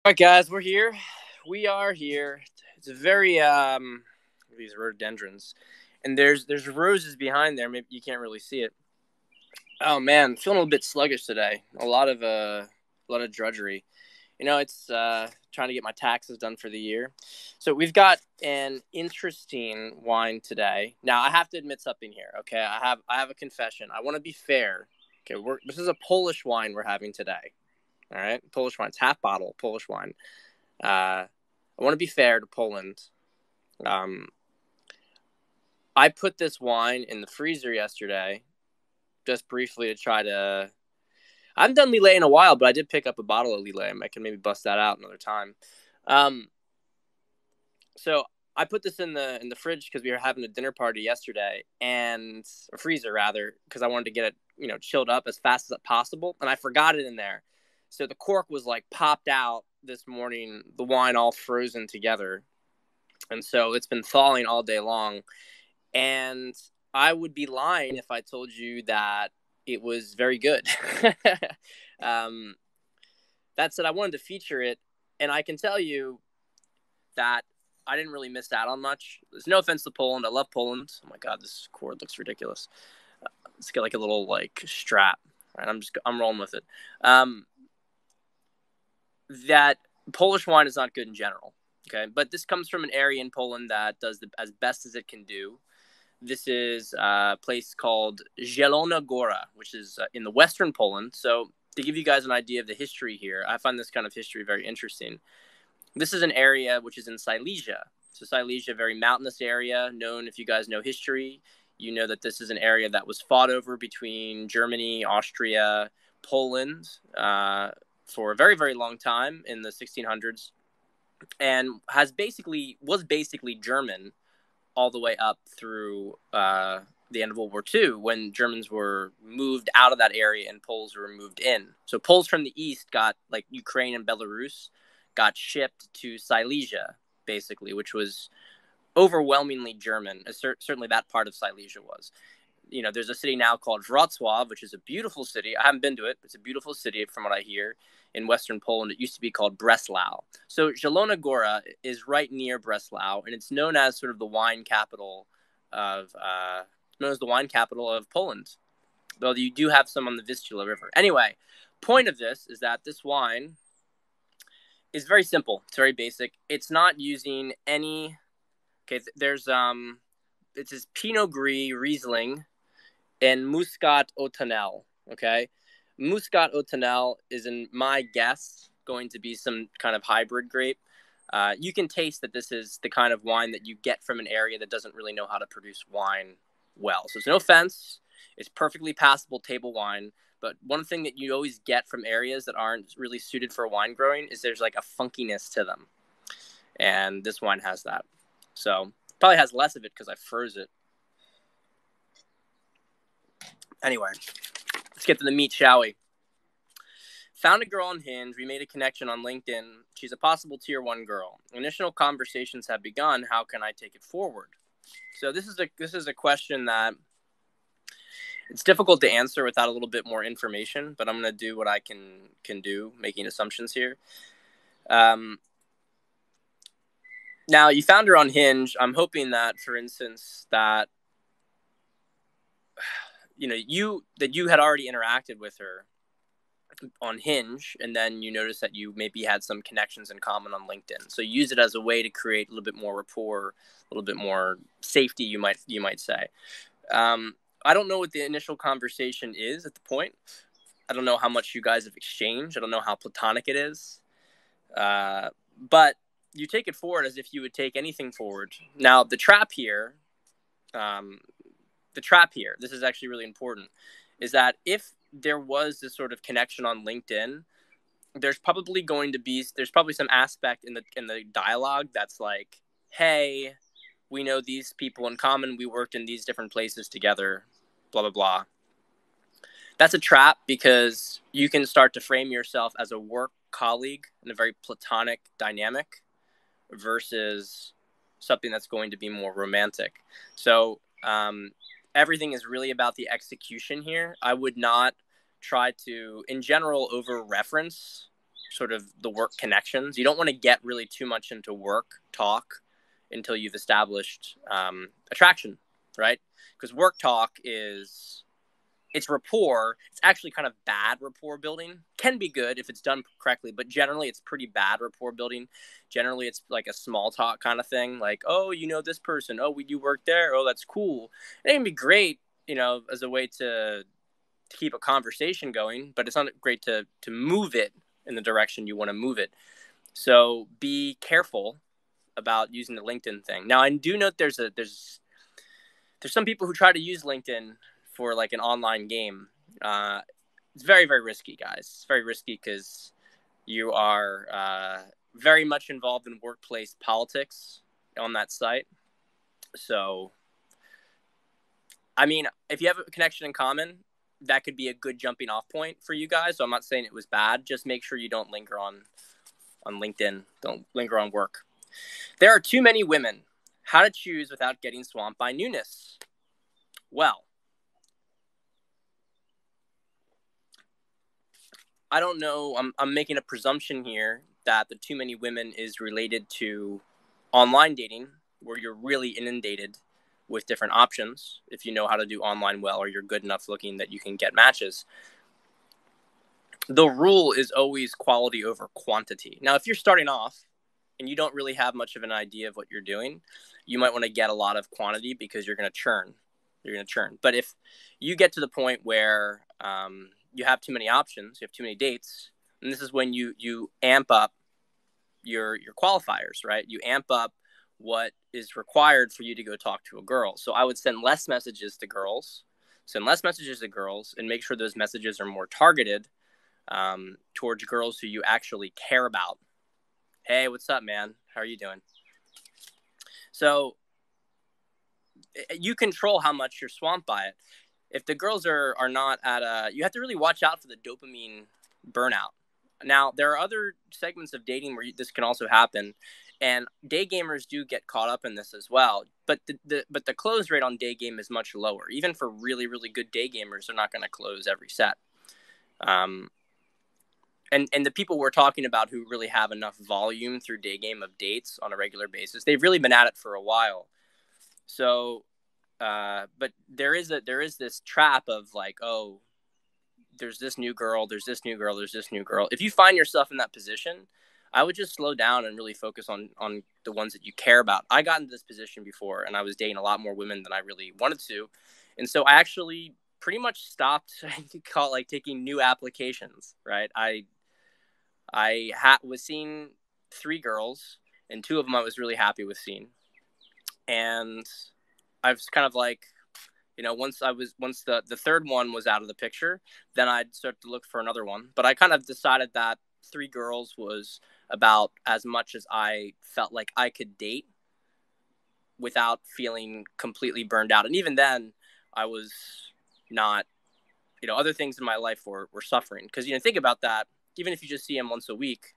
All right, guys, we're here. We are here. It's a very these rhododendrons, and there's roses behind there. Maybe you can't really see it. Oh man, feeling a little bit sluggish today. A lot of drudgery. It's trying to get my taxes done for the year. So we've got an interesting wine today. Now I have to admit something here. Okay, I have a confession. I want to be fair. Okay, this is a Polish wine we're having today. All right, Polish wine. It's half bottle Polish wine. I want to be fair to Poland. Um, I put this wine in the freezer yesterday, just briefly to try to. I haven't done Lillet in a while, but I did pick up a bottle of Lillet. I can maybe bust that out another time. Um, so I put this in the fridge because we were having a dinner party yesterday, and a freezer rather, because I wanted to get it chilled up as fast as possible, and I forgot it in there. So the cork was like popped out this morning, the wine all frozen together. And so it's been thawing all day long. And I would be lying if I told you that it was very good. um, that said, I wanted to feature it. And I can tell you that I didn't really miss out on much. There's no offense to Poland. I love Poland. Oh my God, this cord looks ridiculous. It's got like a little like strap. Right, I'm rolling with it. That Polish wine is not good in general. Okay, but this comes from an area in Poland that does as best as it can do. This is a place called Zielona Góra, which is in the western Poland. So to give you guys an idea of the history here, I find this kind of history very interesting. This is an area which is in Silesia. So Silesia, very mountainous area, known, if you guys know history, you know that this is an area that was fought over between Germany, Austria, Poland, for a very, very long time in the 1600s, and was basically German all the way up through the end of World War II, when Germans were moved out of that area and Poles were moved in. So Poles from the east got, like Ukraine and Belarus, got shipped to Silesia, basically, which was overwhelmingly German. Certainly that part of Silesia was. There's a city now called Wrocław, which is a beautiful city. I haven't been to it, but it's a beautiful city from what I hear. In western Poland, it used to be called Breslau. So Zielona Góra is right near Breslau, and it's known as sort of the wine capital of Poland. Though you do have some on the Vistula River. Anyway, point of this is that this wine is very simple. It's very basic. It's not using any. Okay, there's it says Pinot Gris, Riesling, and Muscat Autumnal. Okay, Muscat Autumnal is, in my guess, going to be some kind of hybrid grape. You can taste that this is the kind of wine that you get from an area that doesn't really know how to produce wine well. So it's no offense. It's perfectly passable table wine. But one thing that you always get from areas that aren't really suited for wine growing is there's like a funkiness to them. And this wine has that. So probably has less of it because I froze it. Anyway, let's get to the meat, shall we? Found a girl on Hinge. We made a connection on LinkedIn. She's a possible tier 1 girl. Initial conversations have begun. How can I take it forward? So this is a question that it's difficult to answer without a little bit more information, but I'm going to do what I can do, making assumptions here. Now, you found her on Hinge. I'm hoping that, for instance, that you had already interacted with her on Hinge, and then you notice that you maybe had some connections in common on LinkedIn. So use it as a way to create a little bit more rapport, a little bit more safety, you might say. I don't know what the initial conversation is at the point. I don't know how much you guys have exchanged. I don't know how platonic it is. But you take it forward as if you would take anything forward. Now, the trap here, this is actually really important, is that if there was this sort of connection on LinkedIn, there's probably some aspect in the dialogue that's like, hey, we know these people in common. We worked in these different places together, blah, blah, blah. That's a trap because you can start to frame yourself as a work colleague in a very platonic dynamic versus something that's going to be more romantic. So everything is really about the execution here. I would not try to, in general, over-reference sort of the work connections. You don't want to get really too much into work talk until you've established attraction, right? Because work talk it's rapport. It's actually kind of bad rapport building. Can be good if it's done correctly, but generally it's pretty bad rapport building. Generally it's like a small talk kind of thing. Like, oh, you know this person. Oh, we do work there. Oh, that's cool. It can be great, as a way to keep a conversation going, but it's not great to move it in the direction you want to move it. So be careful about using the LinkedIn thing. Now, I do note there's some people who try to use LinkedIn for like an online game. It's very, very risky, guys. It's very risky because you are very much involved in workplace politics on that site. So, I mean, if you have a connection in common, that could be a good jumping off point for you guys. So I'm not saying it was bad. Just make sure you don't linger on LinkedIn. Don't linger on work. There are too many women. How to choose without getting swamped by newness. Well, I don't know. I'm making a presumption here that the too many women is related to online dating, where you're really inundated with different options if you know how to do online well, or you're good enough looking that you can get matches. The rule is always quality over quantity. Now, if you're starting off and you don't really have much of an idea of what you're doing, you might want to get a lot of quantity because you're going to churn. But if you get to the point where you have too many options, you have too many dates, and this is when you amp up your qualifiers, right? You amp up what is required for you to go talk to a girl. So I would send less messages to girls, and make sure those messages are more targeted towards girls who you actually care about. Hey, what's up, man? How are you doing? So you control how much you're swamped by it. If the girls are not you have to really watch out for the dopamine burnout. Now, there are other segments of dating where this can also happen, and day gamers do get caught up in this as well. But the close rate on day game is much lower. Even for really, really good day gamers, they're not going to close every set. And the people we're talking about who really have enough volume through day game of dates on a regular basis, they've really been at it for a while. So, but there is this trap of like, oh, there's this new girl. If you find yourself in that position, I would just slow down and really focus on the ones that you care about. I got into this position before, and I was dating a lot more women than I really wanted to. And so I actually pretty much stopped taking new applications, right? I was seeing 3 girls, and 2 of them I was really happy with seeing. And I was kind of like, once the third one was out of the picture, then I'd start to look for another one. But I kind of decided that 3 girls was about as much as I felt like I could date without feeling completely burned out. And even then, I was not, other things in my life were suffering. Because, think about that. Even if you just see them once a week,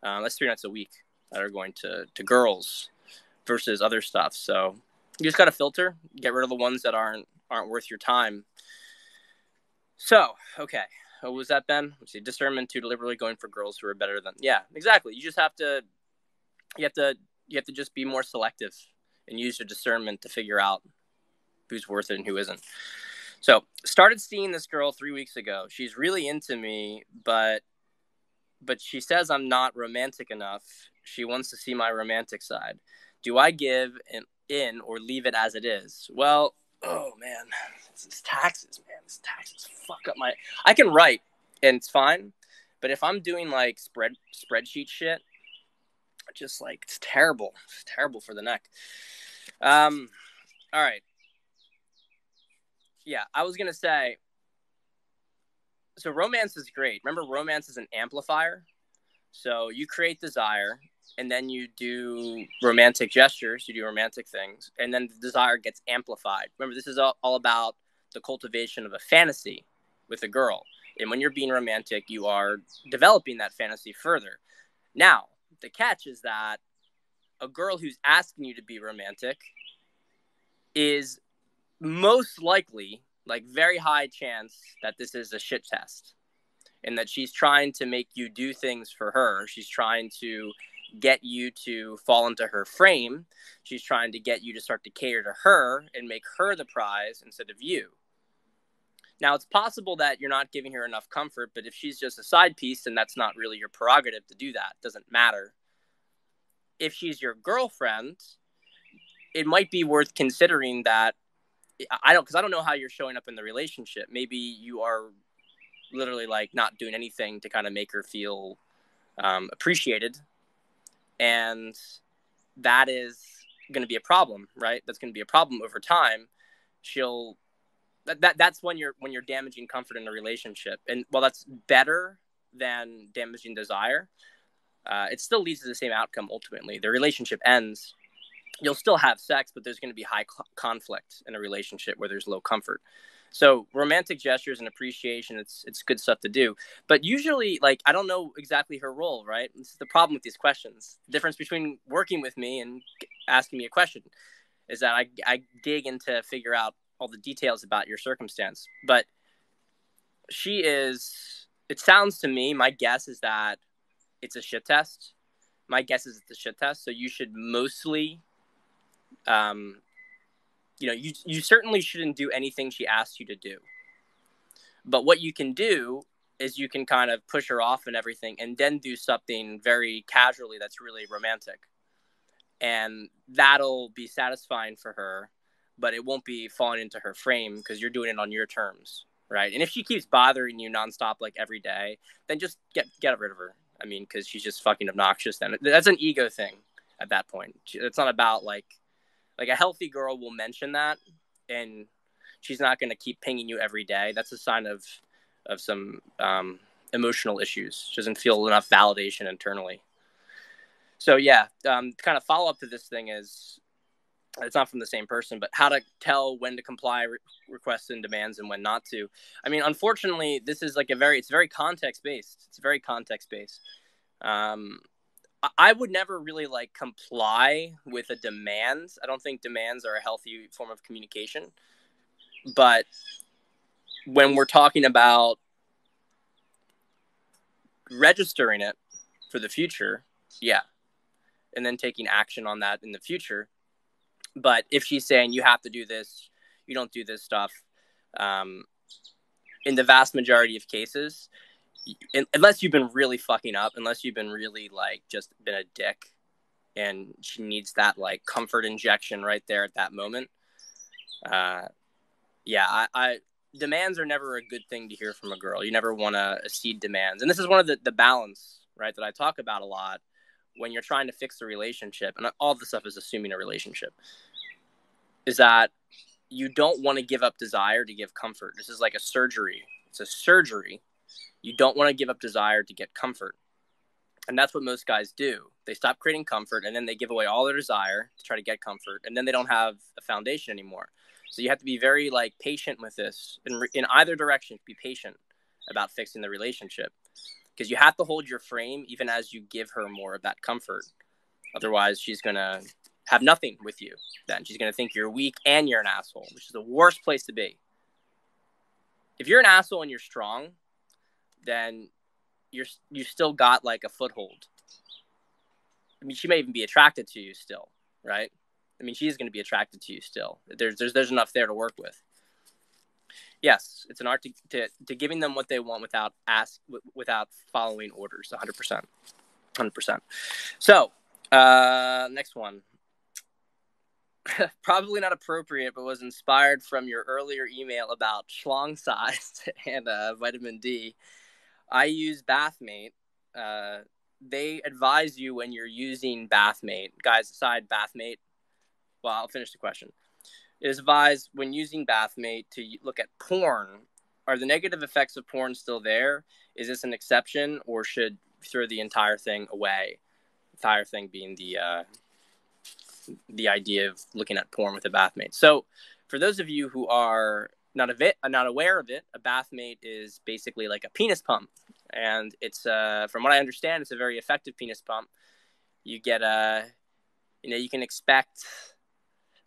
that's 3 nights a week that are going to girls versus other stuff. So you just got to filter, get rid of the ones that aren't worth your time. So, okay. What was that, Ben? Let's see. Discernment to deliberately going for girls who are better than. Yeah, exactly. You just have to just be more selective and use your discernment to figure out who's worth it and who isn't. So, started seeing this girl 3 weeks ago. She's really into me, but she says I'm not romantic enough. She wants to see my romantic side. Do I give in or leave it as it is? Well, oh man, this is taxes, man. This taxes fuck up my. I can write and it's fine, but if I'm doing like spreadsheet shit, just like it's terrible. It's terrible for the neck. All right. Yeah, I was gonna say. So romance is great. Remember, romance is an amplifier. So you create desire, and then you do romantic gestures, you do romantic things, and then the desire gets amplified. Remember, this is all about the cultivation of a fantasy with a girl. And when you're being romantic, you are developing that fantasy further. Now, the catch is that a girl who's asking you to be romantic is most likely, like very high chance, that this is a shit test. and that she's trying to make you do things for her. She's trying to get you to fall into her frame. She's trying to get you to start to cater to her and make her the prize instead of you. Now, it's possible that you're not giving her enough comfort, but if she's just a side piece, then that's not really your prerogative to do that. It doesn't matter. If she's your girlfriend, it might be worth considering that. Because I don't know how you're showing up in the relationship. Maybe you are literally like not doing anything to kind of make her feel appreciated. And that is going to be a problem, right? That's going to be a problem over time. That's when you're damaging comfort in a relationship. And while that's better than damaging desire, it still leads to the same outcome ultimately. The relationship ends. You'll still have sex, but there's going to be high conflict in a relationship where there's low comfort. So romantic gestures and appreciation, it's good stuff to do. But usually, like, I don't know exactly her role, right? This is the problem with these questions. The difference between working with me and asking me a question is that I dig in to figure out all the details about your circumstance. But it sounds to me, my guess is that it's a shit test. My guess is it's a shit test. So you should mostly, you certainly shouldn't do anything she asks you to do. But what you can do is you can kind of push her off and everything and then do something very casually that's really romantic. And that'll be satisfying for her, but it won't be falling into her frame because you're doing it on your terms, right? And if she keeps bothering you nonstop like every day, then just get rid of her. I mean, because she's just fucking obnoxious then. That's an ego thing at that point. It's not about like a healthy girl will mention that, and she's not going to keep pinging you every day. That's a sign of some emotional issues. She doesn't feel enough validation internally. So yeah, kind of follow up to this thing is, it's not from the same person, but how to tell when to comply requests and demands and when not to. I mean, unfortunately, this is like it's very context based. It's very context based. I would never really like comply with a demand. I don't think demands are a healthy form of communication. But when we're talking about registering it for the future, yeah. And then taking action on that in the future. But if she's saying you have to do this, you don't do this stuff, in the vast majority of cases, unless you've been really fucking up, unless you've been really like just been a dick and she needs that like comfort injection right there at that moment. Demands are never a good thing to hear from a girl. You never want to accede demands. And this is one of the balance, right, that I talk about a lot when you're trying to fix the relationship. And all this stuff is assuming a relationship, is that you don't want to give up desire to give comfort. This is like a surgery. It's a surgery. You don't want to give up desire to get comfort. And that's what most guys do. They stop creating comfort, and then they give away all their desire to try to get comfort, and then they don't have a foundation anymore. So you have to be very like patient with this. In either direction, be patient about fixing the relationship, because you have to hold your frame even as you give her more of that comfort. Otherwise, she's going to have nothing with you. Then she's going to think you're weak and you're an asshole, which is the worst place to be. If you're an asshole and you're strong, then you still got like a foothold. I mean, she may even be attracted to you still, right? I mean, she's going to be attracted to you still. There's enough there to work with. Yes, it's an art to giving them what they want without following orders. 100%. So, next one. Probably not appropriate, but was inspired from your earlier email about schlong size and vitamin D. I use Bathmate. They advise you when you're using Bathmate. Guys, aside Bathmate, well, I'll finish the question. It is advised when using Bathmate to look at porn. Are the negative effects of porn still there? Is this an exception, or should throw the entire thing away? The entire thing being the idea of looking at porn with a Bathmate. So, for those of you who are not aware of it, a Bathmate is basically like a penis pump, and it's from what I understand, it's a very effective penis pump. You get you can expect.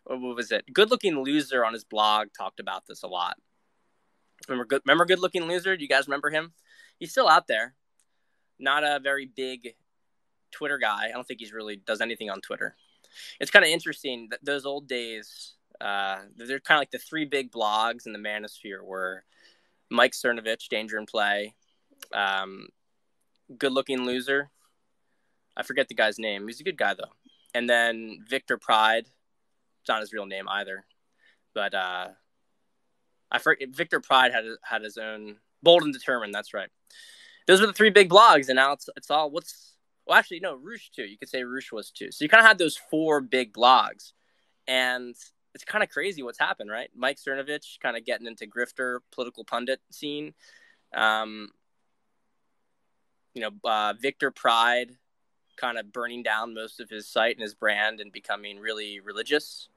What was it? Good Looking Loser on his blog talked about this a lot. Remember Good Looking Loser? Do you guys remember him? He's still out there. Not a very big Twitter guy. I don't think he's really does anything on Twitter. It's kind of interesting that those old days, they're kind of like the three big blogs in the manosphere were Mike Cernovich, Danger and Play, Good Looking Loser. I forget the guy's name. He's a good guy, though. And then Victor Pride. It's not his real name either. But I forget. Victor Pride had his own Bold and Determined. That's right. Those were the three big blogs, and now it's all well, actually, no, Roosh too. You could say Roosh was too. So you kind of had those four big blogs, and it's kind of crazy what's happened, right? Mike Cernovich kind of getting into grifter political pundit scene. Victor Pride kind of burning down most of his site and his brand and becoming really religious.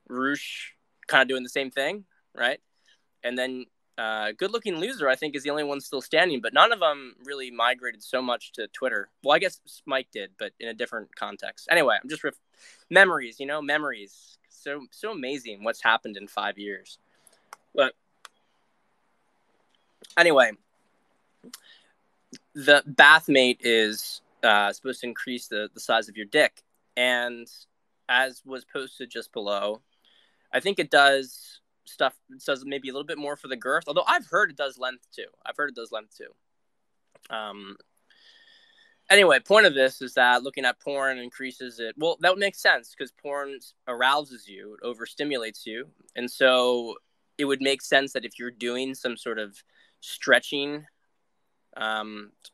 Roosh kind of doing the same thing, right? And then Good Looking Loser, I think, is the only one still standing, but none of them really migrated so much to Twitter. Well, I guess Mike did, but in a different context. Anyway, I'm just memories. So amazing what's happened in 5 years. But anyway, the bathmate is supposed to increase the size of your dick, and as was posted just below, I think it does stuff. It does maybe a little bit more for the girth, although I've heard it does length too. Anyway, point of this is that looking at porn increases it. Well, that would make sense because porn arouses you, it overstimulates you, and so it would make sense that if you're doing some sort of stretching,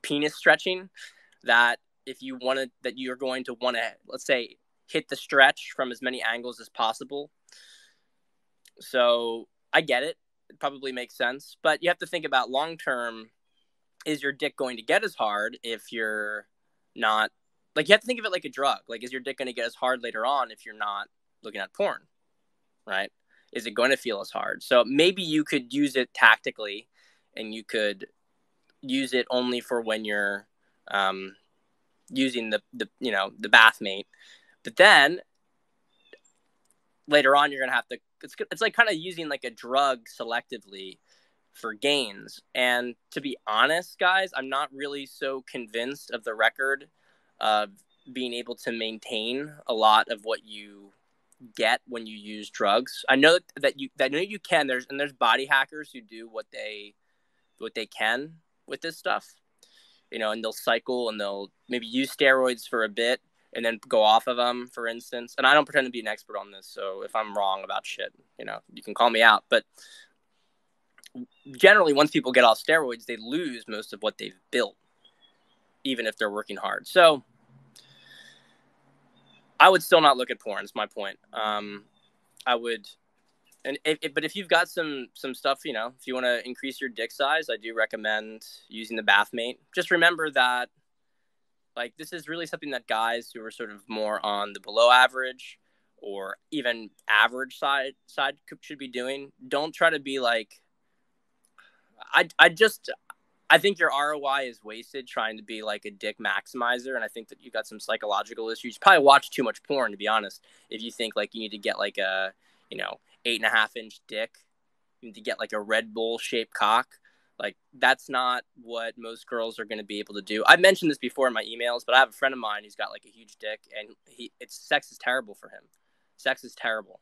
penis stretching, that if you wanted, that you're going to want to, let's say, hit the stretch from as many angles as possible. So I get it. It probably makes sense. But you have to think about long term, is your dick going to get as hard if you're not, like, you have to think of it like a drug. Like, is your dick going to get as hard later on if you're not looking at porn, right? Is it going to feel as hard? So maybe you could use it tactically, and you could use it only for when you're using the bathmate. But then later on, you're going to have to, it's like kind of using like a drug selectively for gains. And to be honest, guys, I'm not really so convinced of the record of being able to maintain a lot of what you get when you use drugs. I know that you can. There's body hackers who do what they can with this stuff, and they'll cycle and they'll maybe use steroids for a bit and then go off of them, for instance. And I don't pretend to be an expert on this, so if I'm wrong about shit, you can call me out. But generally, once people get off steroids, they lose most of what they've built, even if they're working hard. So I would still not look at porn, is my point. I would, but if you've got some stuff, if you want to increase your dick size, I do recommend using the bathmate. Just remember that, like, this is really something that guys who are sort of more on the below average or even average side should be doing. Don't try to be like, I think your ROI is wasted trying to be like a dick maximizer, and I think that you got some psychological issues. You probably watch too much porn, to be honest. If you think like you need to get like a 8.5-inch dick, you need to get like a Red Bull shaped cock. Like, that's not what most girls are going to be able to do. I've mentioned this before in my emails, but I have a friend of mine who's got like a huge dick, and sex is terrible for him. Sex is terrible.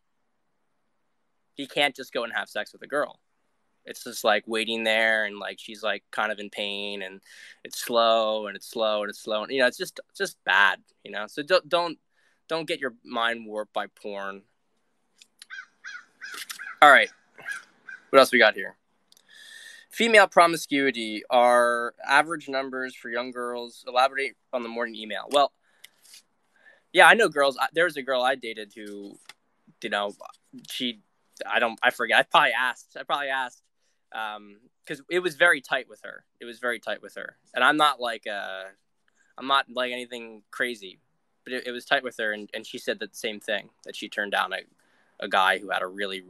He can't just go and have sex with a girl. It's just like waiting there, and like she's like kind of in pain, and it's slow and it's slow and it's slow, and it's just bad, So don't get your mind warped by porn. All right, what else we got here? Female promiscuity are average numbers for young girls. Elaborate on the morning email. Well, yeah, I know girls. There was a girl I dated who, I forget. I probably asked. Because it was very tight with her. And I'm not like anything crazy, but it was tight with her, and she said the same thing, that she turned down a guy who had a really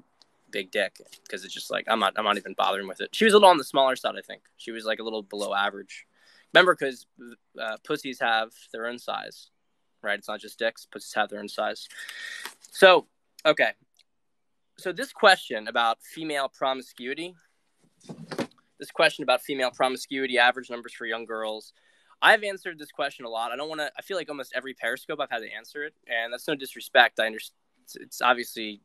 big dick, because it's just like, I'm not even bothering with it. She was a little on the smaller side, I think. She was like a little below average. Remember, because pussies have their own size, right? It's not just dicks. Pussies have their own size. So, okay. So this question about female promiscuity this question about female promiscuity, average numbers for young girls. I've answered this question a lot. I feel like almost every Periscope I've had to answer it, and that's no disrespect. I understand it's obviously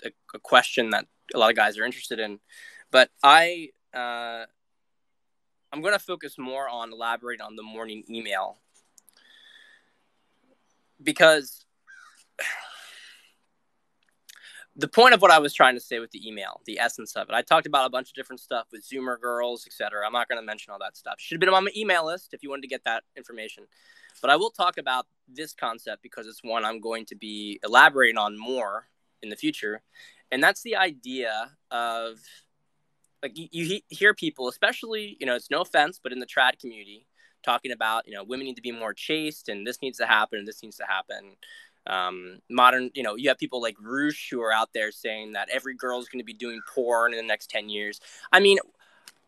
a question that a lot of guys are interested in, but I'm going to focus more on elaborating on the morning email, because the point of what I was trying to say with the email, the essence of it, I talked about a bunch of different stuff with Zoomer girls, etc. I'm not going to mention all that stuff. Should have been on my email list if you wanted to get that information. But I will talk about this concept because it's one I'm going to be elaborating on more in the future. And that's the idea of, like, you hear people, especially, it's no offense, but in the trad community, talking about, women need to be more chaste and this needs to happen and this needs to happen. Modern, you have people like Roosh who are out there saying that every girl is going to be doing porn in the next 10 years. I mean,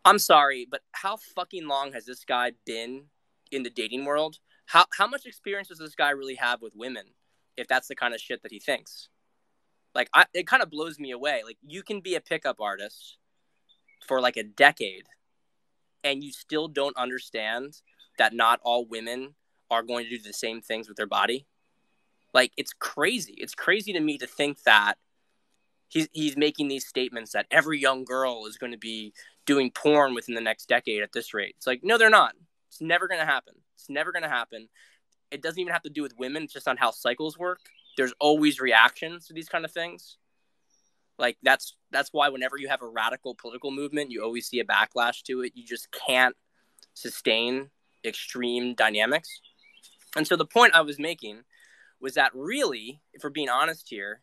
I'm sorry, but how fucking long has this guy been in the dating world? How much experience does this guy really have with women if that's the kind of shit that he thinks? Like, it kind of blows me away. Like, you can be a pickup artist for like a decade and you still don't understand that not all women are going to do the same things with their body. Like, it's crazy. It's crazy to me to think that he's making these statements that every young girl is going to be doing porn within the next decade at this rate. It's like, no, they're not. It's never going to happen. It's never going to happen. It doesn't even have to do with women. It's just on how cycles work. There's always reactions to these kind of things. Like, that's why whenever you have a radical political movement, you always see a backlash to it. You just can't sustain extreme dynamics. And so the point I was making was that really, if we're being honest here,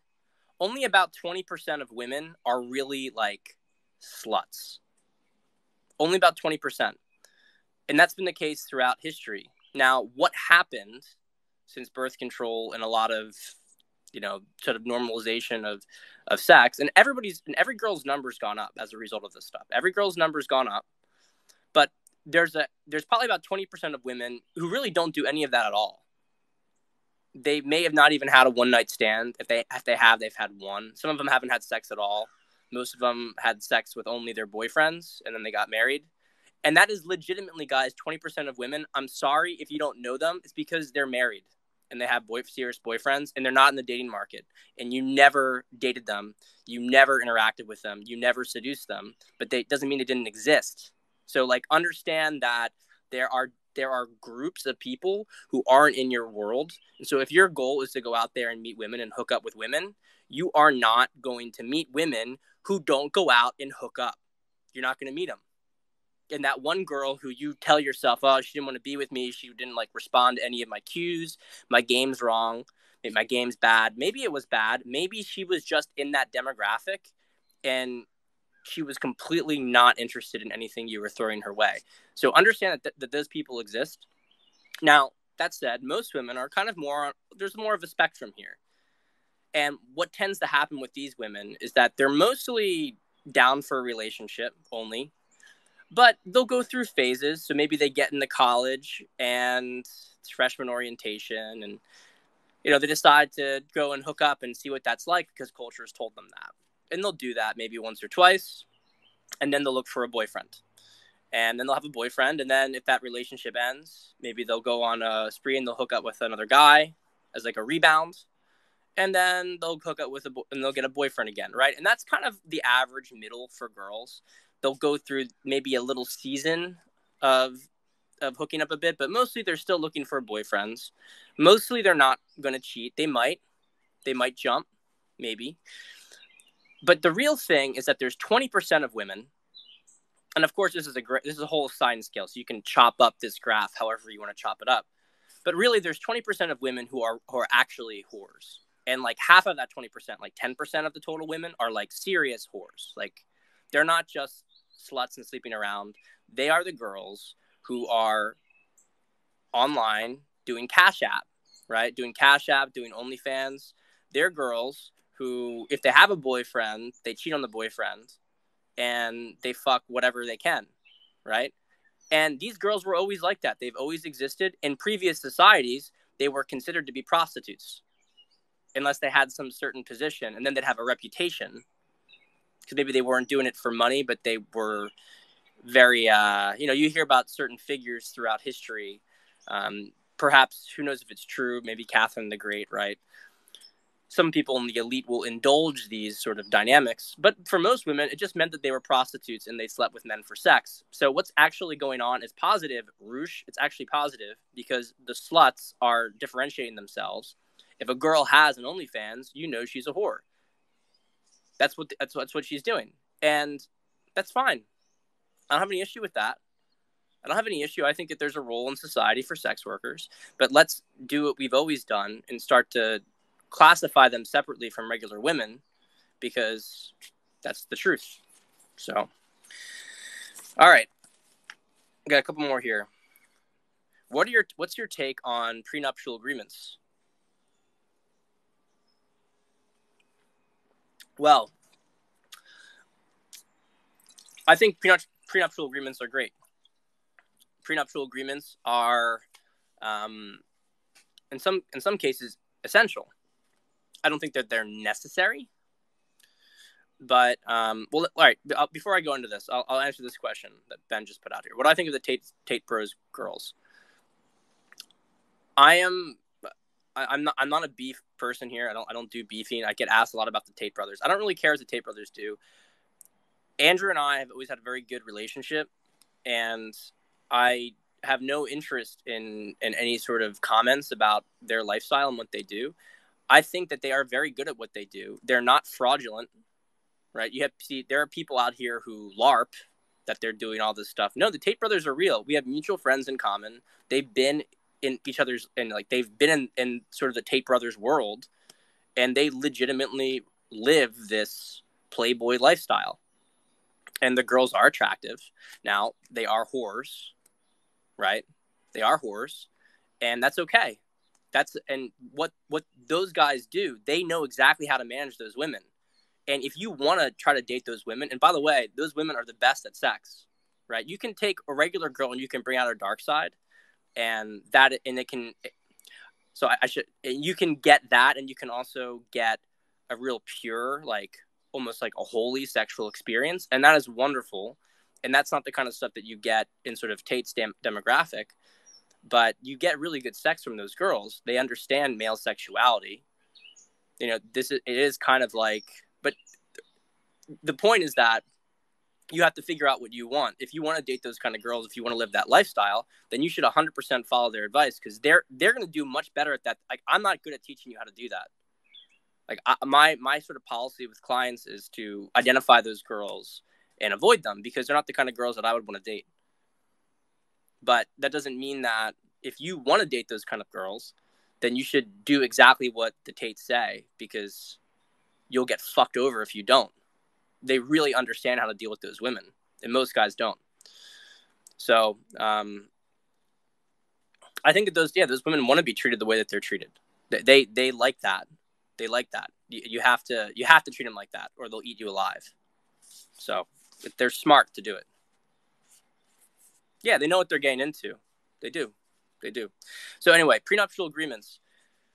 only about 20% of women are really like sluts. Only about 20%. And that's been the case throughout history. Now, what happened since birth control and a lot of, sort of normalization of sex, and every girl's number's gone up as a result of this stuff. Every girl's number's gone up. But there's probably about 20% of women who really don't do any of that at all. They may have not even had a one-night stand. If they have, they've had one. Some of them haven't had sex at all. Most of them had sex with only their boyfriends, and then they got married. And that is legitimately, guys, 20% of women. I'm sorry if you don't know them. It's because they're married, and they have serious boyfriends, and they're not in the dating market. And you never dated them. You never interacted with them. You never seduced them. But doesn't mean they didn't exist. So, like, understand that there are groups of people who aren't in your world. And so if your goal is to go out there and meet women and hook up with women, you are not going to meet women who don't go out and hook up. You're not going to meet them. And that one girl who you tell yourself, oh, she didn't want to be with me. She didn't respond to any of my cues. My game's wrong. Maybe my game's bad. Maybe it was bad. Maybe she was just in that demographic and she was completely not interested in anything you were throwing her way. So understand that those people exist. Now, that said, most women are kind of there's more of a spectrum here. And what tends to happen with these women is that they're mostly down for a relationship only, but they'll go through phases. So maybe they get into college and it's freshman orientation and, they decide to go and hook up and see what that's like because culture has told them that. And they'll do that maybe once or twice, and then they'll look for a boyfriend. And then they'll have a boyfriend, and then if that relationship ends, maybe they'll go on a spree and they'll hook up with another guy as like a rebound, and then they'll hook up with and they'll get a boyfriend again, right? And that's kind of the average middle for girls. They'll go through maybe a little season of hooking up a bit, but mostly they're still looking for boyfriends. Mostly they're not going to cheat. They might jump, maybe. But the real thing is that there's 20% of women, and of course this is a whole science scale, so you can chop up this graph however you want to chop it up. But really, there's 20% of women who are actually whores, and like half of that 20%, like 10% of the total women, are like serious whores. Like, they're not just sluts and sleeping around. They are the girls who are online doing Cash App, right? Doing Cash App, doing OnlyFans. They're girls who, if they have a boyfriend, they cheat on the boyfriend and they fuck whatever they can, right? And these girls were always like that. They've always existed. In previous societies, they were considered to be prostitutes unless they had some certain position, and then they'd have a reputation because maybe they weren't doing it for money, but they were very, you hear about certain figures throughout history. Perhaps, who knows if it's true, maybe Catherine the Great, right? Some people in the elite will indulge these sort of dynamics, but for most women, it just meant that they were prostitutes and they slept with men for sex. So what's actually going on is positive, Roosh. It's actually positive because the sluts are differentiating themselves. If a girl has an OnlyFans, she's a whore. That's what she's doing, and that's fine. I don't have any issue with that. I don't have any issue. I think that there's a role in society for sex workers, but let's do what we've always done and start to classify them separately from regular women, because that's the truth. So, all right, got a couple more here. What's your take on prenuptial agreements? Well, I think prenuptial agreements are great. Prenuptial agreements are, in some cases, essential. I don't think that they're necessary, but all right. Before I go into this, I'll answer this question that Ben just put out here. What do I think of the Tate Bros girls? I'm not a beef person here. I don't do beefing. I get asked a lot about the Tate brothers. I don't really care as the Tate brothers do. Andrew and I have always had a very good relationship, and I have no interest in any sort of comments about their lifestyle and what they do. I think that they are very good at what they do. They're not fraudulent, right? You have to see, there are people out here who LARP that they're doing all this stuff. No, the Tate brothers are real. We have mutual friends in common. They've been in each other's, and like they've been in sort of the Tate brothers world, and they legitimately live this Playboy lifestyle. And the girls are attractive. Now, they are whores, right? They are whores, and that's okay. And what those guys do, they know exactly how to manage those women. And if you want to try to date those women, and by the way, those women are the best at sex, right? You can take a regular girl and you can bring out her dark side, and it can. So you can get that, and you can also get a real pure, like almost like a holy sexual experience, and that is wonderful. And that's not the kind of stuff that you get in sort of Tate's demographic. But you get really good sex from those girls. They understand male sexuality. It is kind of like, but the point is that you have to figure out what you want. If you want to date those kind of girls, if you want to live that lifestyle, then you should 100% follow their advice, because they're going to do much better at that. Like, I'm not good at teaching you how to do that. Like, my sort of policy with clients is to identify those girls and avoid them, because they're not the kind of girls that I would want to date. But that doesn't mean that if you want to date those kind of girls, then you should do exactly what the Tates say, because you'll get fucked over if you don't. They really understand how to deal with those women, and most guys don't. So I think that those women want to be treated the way that they're treated. They like that. They like that. You have to treat them like that, or they'll eat you alive. So they're smart to do it. Yeah, they know what they're getting into. They do. So anyway, prenuptial agreements.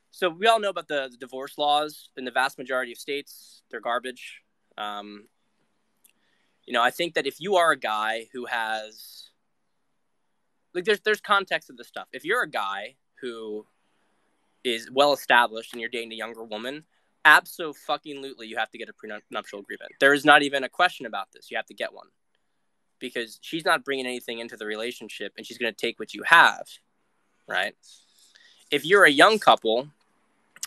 So we all know about the divorce laws in the vast majority of states. They're garbage. I think that if you are a guy who has, like, there's context of this stuff. If you're a guy who is well established and you're dating a younger woman, absolutely you have to get a prenuptial agreement. There is not even a question about this. You have to get one, because she's not bringing anything into the relationship, and she's going to take what you have, right? If you're a young couple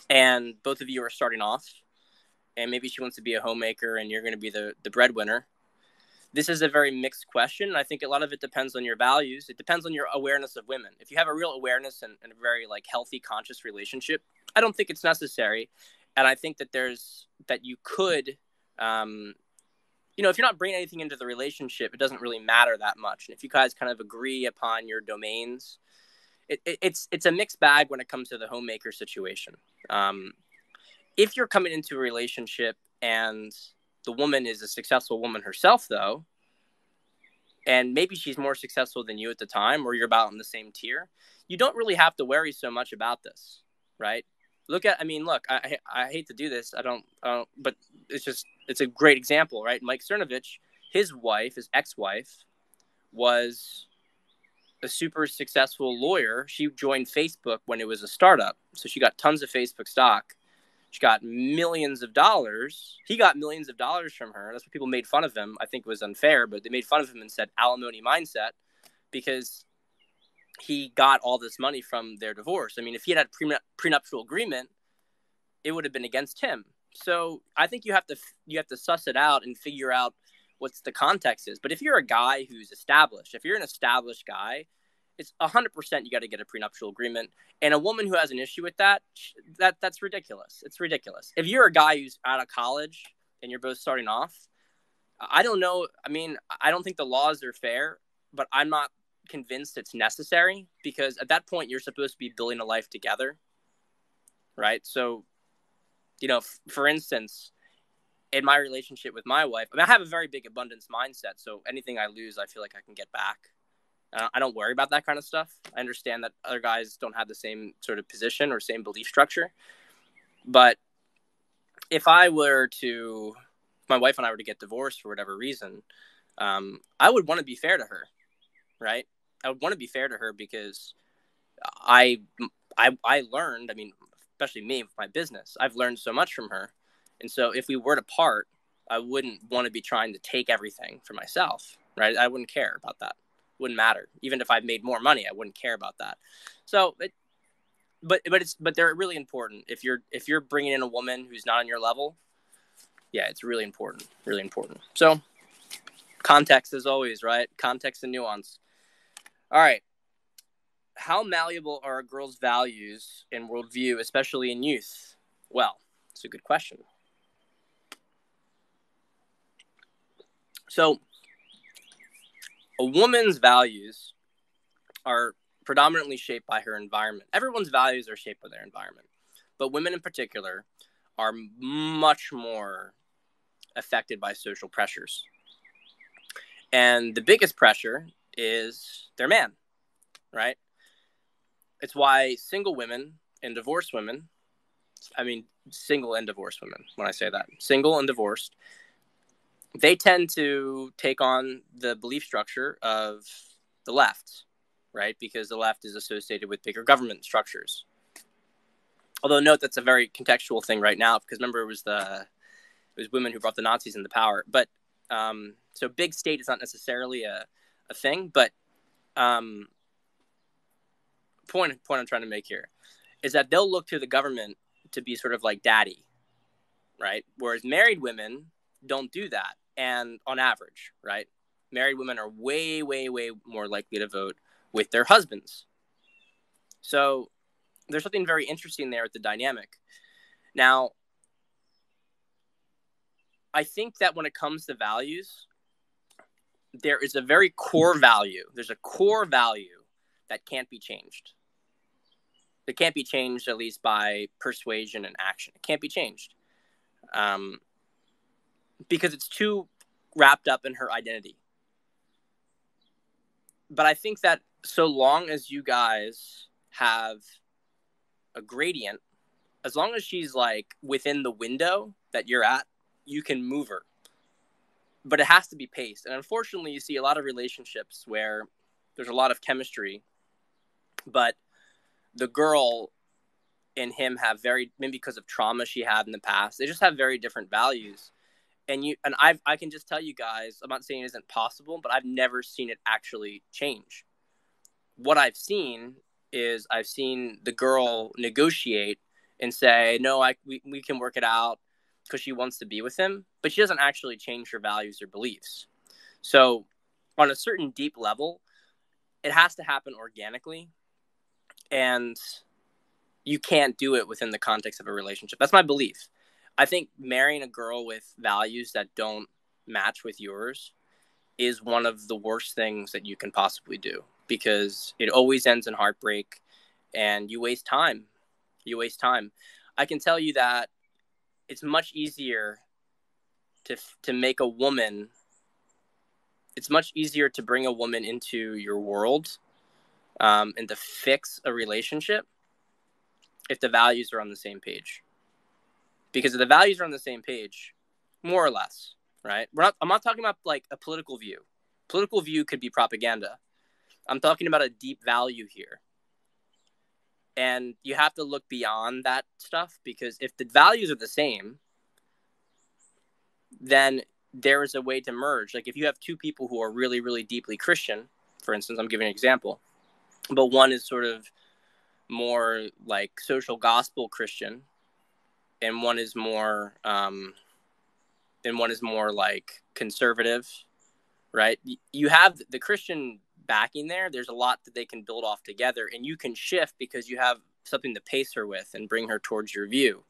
and both of you are starting off, and maybe she wants to be a homemaker and you're going to be the breadwinner, this is a very mixed question. I think a lot of it depends on your values. It depends on your awareness of women. If you have a real awareness and a very like healthy, conscious relationship, I don't think it's necessary. And I think that you could, if you're not bringing anything into the relationship, it doesn't really matter that much. And if you guys kind of agree upon your domains, it's a mixed bag when it comes to the homemaker situation. If you're coming into a relationship and the woman is a successful woman herself, though, and maybe she's more successful than you at the time, or you're about in the same tier, you don't really have to worry so much about this, right? Look, I hate to do this. I don't, but it's a great example, right? Mike Cernovich, his ex-wife, was a super successful lawyer. She joined Facebook when it was a startup. So she got tons of Facebook stock. She got millions of dollars. He got millions of dollars from her. That's what people made fun of him. I think it was unfair, but they made fun of him and said alimony mindset because he got all this money from their divorce. I mean, if he had a prenuptial agreement, it would have been against him. So I think you have to suss it out and figure out what's the context is. But if you're a guy who's established, if you're an established guy, it's 100% you got to get a prenuptial agreement. And a woman who has an issue with that's ridiculous. It's ridiculous. If you're a guy who's out of college and you're both starting off, I don't know. I mean, I don't think the laws are fair, but I'm not convinced it's necessary because at that point you're supposed to be building a life together, right? So, for instance, in my relationship with my wife, I mean, I have a very big abundance mindset. So anything I lose, I feel like I can get back. I don't worry about that kind of stuff. I understand that other guys don't have the same sort of position or same belief structure. But if my wife and I were to get divorced for whatever reason, I would want to be fair to her, right? I would want to be fair to her because I learned, I mean, especially me with my business, I've learned so much from her. And so if we were to part, I wouldn't want to be trying to take everything for myself, right? I wouldn't care about that. Wouldn't matter. Even if I made more money, I wouldn't care about that. So, but they're really important. If you're bringing in a woman who's not on your level, yeah, it's really important, really important. So, context as always, right? Context and nuance. All right. How malleable are a girl's values and worldview, especially in youth? Well, it's a good question. So, a woman's values are predominantly shaped by her environment. Everyone's values are shaped by their environment, but women in particular are much more affected by social pressures. And the biggest pressure is their man, right? It's why single women and divorced women, single and divorced women, when I say that, single and divorced, they tend to take on the belief structure of the left, right? Because the left is associated with bigger government structures. Although note that's a very contextual thing right now, because remember it was women who brought the Nazis into power. But so big state is not necessarily a thing, but point I'm trying to make here is that they'll look to the government to be sort of like daddy, right? Whereas married women don't do that. And on average, right, married women are way, way, way more likely to vote with their husbands. So there's something very interesting there at the dynamic. Now, I think that when it comes to values, there is a very core value. There's a core value that can't be changed. It can't be changed, at least by persuasion and action. It can't be changed. Because it's too wrapped up in her identity. But I think that so long as you guys have a gradient, as long as she's like within the window that you're at, you can move her. But it has to be paced. And unfortunately, you see a lot of relationships where there's a lot of chemistry, but the girl and him have maybe because of trauma she had in the past, they just have very different values. And I can just tell you guys, I'm not saying it isn't possible, but I've never seen it actually change. What I've seen is the girl negotiate and say, no, we can work it out because she wants to be with him, but she doesn't actually change her values or beliefs. So on a certain deep level, it has to happen organically, and you can't do it within the context of a relationship. That's my belief. I think marrying a girl with values that don't match with yours is one of the worst things that you can possibly do because it always ends in heartbreak and you waste time. I can tell you that it's much easier to make a woman, it's much easier to bring a woman into your world and to fix a relationship if the values are on the same page. Because if the values are on the same page, more or less, right? I'm not talking about like a political view. Political view could be propaganda. I'm talking about a deep value here. And you have to look beyond that stuff, because if the values are the same, then there is a way to merge. Like if you have two people who are really, really deeply Christian, for instance, I'm giving an example, but one is sort of more like social gospel Christian, and one is more like conservative, right? You have the Christian backing there. There's a lot that they can build off together, and you can shift because you have something to pace her with and bring her towards your view,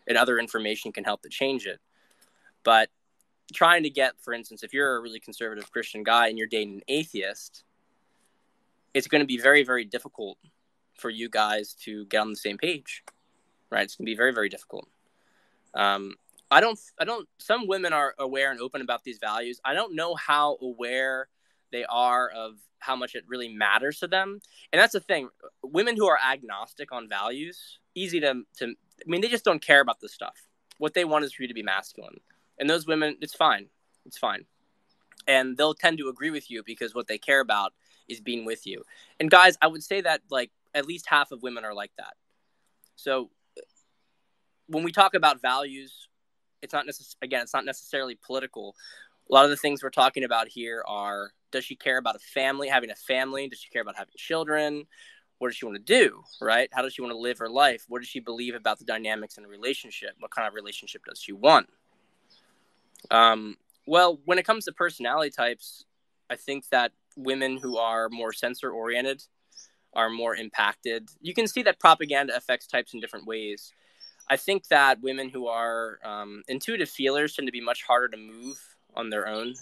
and other information can help to change it. But trying to get, for instance, if you're a really conservative Christian guy and you're dating an atheist, it's going to be very, very difficult for you guys to get on the same page, right? It's going to be very, very difficult. Some women are aware and open about these values. I don't know how aware they are of how much it really matters to them. And that's the thing. Women who are agnostic on values, easy to I mean, they just don't care about this stuff. What they want is for you to be masculine. And those women, it's fine. It's fine. And they'll tend to agree with you because what they care about is being with you. And guys, I would say that like at least half of women are like that. So when we talk about values, it's not necessarily political. A lot of the things we're talking about here are, does she care about having a family? Does she care about having children? What does she want to do, right? How does she want to live her life? What does she believe about the dynamics in a relationship? What kind of relationship does she want? Well, when it comes to personality types, I think that women who are more sensor-oriented are more impacted. You can see that propaganda affects types in different ways. I think that women who are intuitive feelers tend to be much harder to move on their own,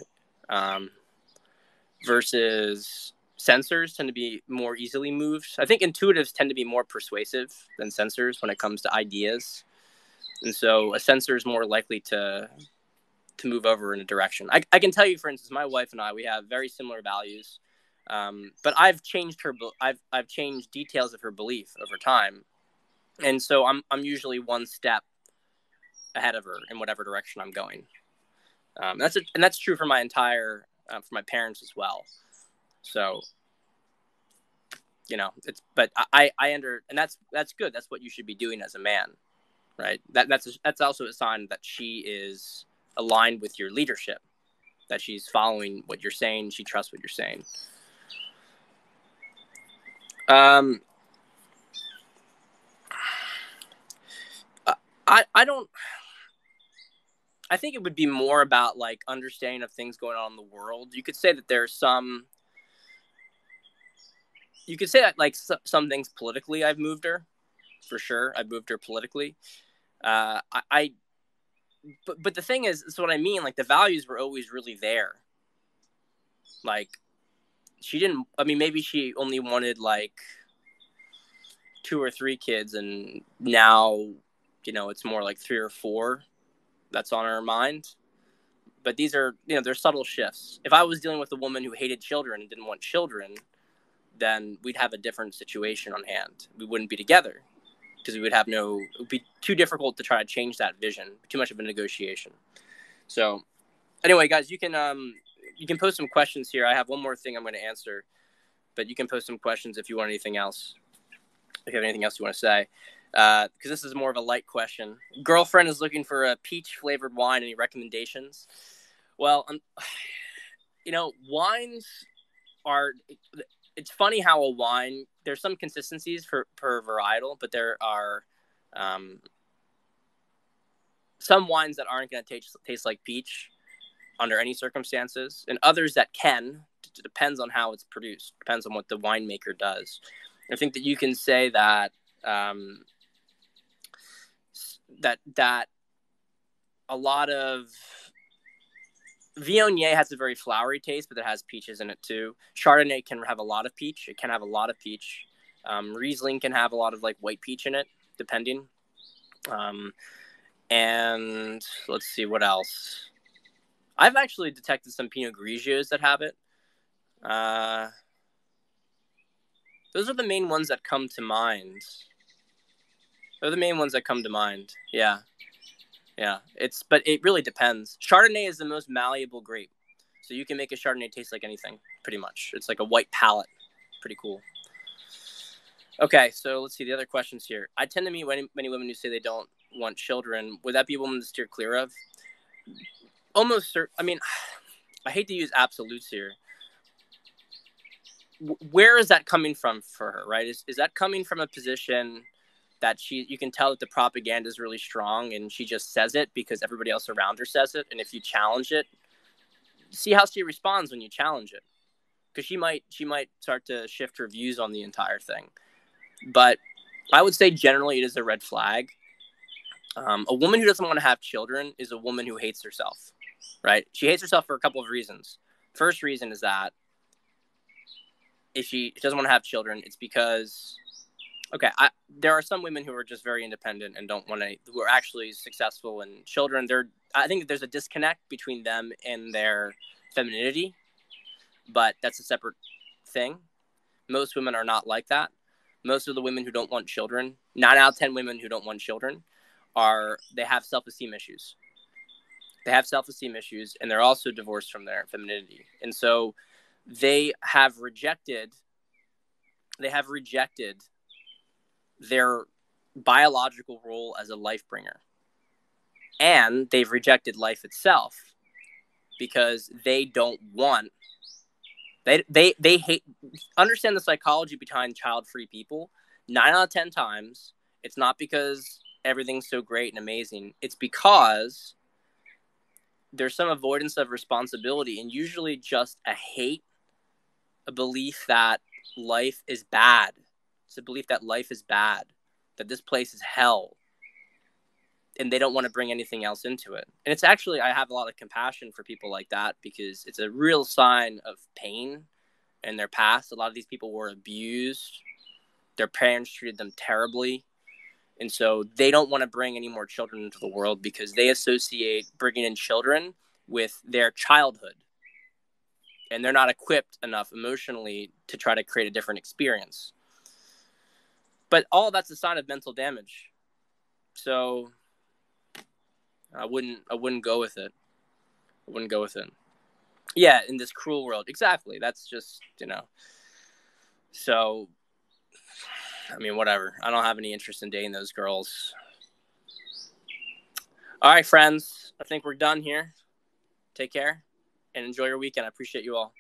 versus sensors tend to be more easily moved. I think intuitives tend to be more persuasive than sensors when it comes to ideas. And so a sensor is more likely to move over in a direction. I can tell you, for instance, my wife and I, we have very similar values, but I've changed I've changed details of her belief over time, and so I'm usually one step ahead of her in whatever direction I'm going. That's true for my for my parents as well. So, but and that's good. That's what you should be doing as a man, right? That's also a sign that she is aligned with your leadership, that she's following what you're saying. She trusts what you're saying. I think it would be more about like understanding of things going on in the world. You could say that like some things politically, I've moved her, for sure. I've moved her politically. But the thing is, what I mean, like the values were always really there. Like maybe she only wanted like 2 or 3 kids, and now, it's more like 3 or 4 that's on her mind. But these are, they're subtle shifts. If I was dealing with a woman who hated children and didn't want children, then we'd have a different situation on hand. We wouldn't be together because it would be too difficult to try to change that vision, too much of a negotiation. So anyway, guys, you can post some questions here. I have one more thing I'm going to answer, but you can post some questions if you want anything else. If you have anything else you want to say, because this is more of a light question. Girlfriend is looking for a peach flavored wine. Any recommendations? Well, wines are. It's funny how a wine. There's some consistencies per varietal, but there are some wines that aren't going to taste like peach under any circumstances, and others that can. It depends on how it's produced. Depends on what the winemaker does. I think that you can say that that a lot of Viognier has a very flowery taste, but it has peaches in it too. Chardonnay can have a lot of peach. It can have a lot of peach. Riesling can have a lot of like white peach in it, depending. And let's see what else. I've actually detected some Pinot Grigios that have it. Those are the main ones that come to mind. Yeah. But it really depends. Chardonnay is the most malleable grape. So So you can make a Chardonnay taste like anything, pretty much. It's like a white palette. Pretty cool. Okay, so let's see the other questions here. I tend to meet many women who say they don't want children. Would that be a woman to steer clear of? Almost certain. I mean, I hate to use absolutes here. Where is that coming from for her, right? Is that coming from a position that you can tell that the propaganda is really strong and she just says it because everybody else around her says it, and if you challenge it, see how she responds when you challenge it, because she might start to shift her views on the entire thing. But I would say generally it is a red flag. A woman who doesn't want to have children is a woman who hates herself, right? She hates herself for a couple of reasons. First reason is that if she doesn't want to have children, it's because, okay, there are some women who are just very independent and don't want to, who are actually successful in children. I think there's a disconnect between them and their femininity, but that's a separate thing. Most women are not like that. Most of the women who don't want children, 9 out of 10 women who don't want children, they have self-esteem issues. They have self-esteem issues, and they're also divorced from their femininity. And so they have rejected their biological role as a life bringer. And they've rejected life itself because they don't want, they hate, understand the psychology behind child-free people. 9 out of 10 times, it's not because everything's so great and amazing. It's because there's some avoidance of responsibility, and usually just a belief that life is bad. It's a belief that life is bad, that this place is hell, and they don't want to bring anything else into it. And it's actually, I have a lot of compassion for people like that, because it's a real sign of pain in their past. A lot of these people were abused. Their parents treated them terribly. And so they don't want to bring any more children into the world because they associate bringing in children with their childhood. And they're not equipped enough emotionally to try to create a different experience. But all of that's a sign of mental damage. So I wouldn't go with it. I wouldn't go with it. Yeah, in this cruel world. Exactly. That's just, So, I mean, whatever. I don't have any interest in dating those girls. All right, friends. I think we're done here. Take care and enjoy your weekend. I appreciate you all.